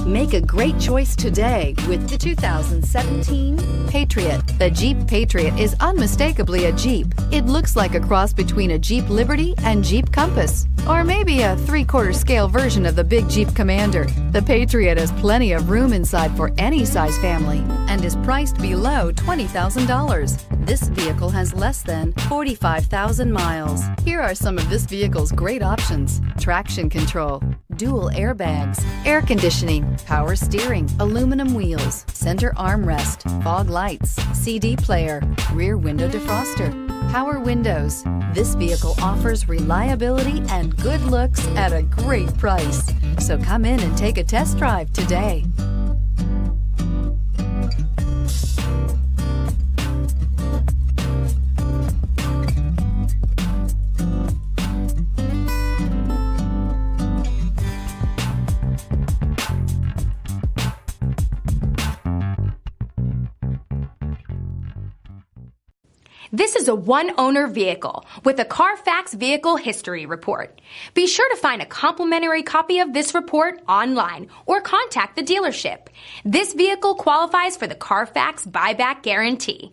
Make a great choice today with the 2017 Patriot. The Jeep Patriot is unmistakably a Jeep. It looks like a cross between a Jeep Liberty and Jeep Compass, or maybe a 3/4 scale version of the big Jeep Commander. The Patriot has plenty of room inside for any size family and is priced below $20,000. This vehicle has less than 45,000 miles. Here are some of this vehicle's great options: traction control, dual airbags, air conditioning, power steering, aluminum wheels, center armrest, fog lights, CD player, rear window defroster, power windows. This vehicle offers reliability and good looks at a great price. So come in and take a test drive today. This is a one-owner vehicle with a CARFAX Vehicle History Report. Be sure to find a complimentary copy of this report online or contact the dealership. This vehicle qualifies for the CARFAX Buyback Guarantee.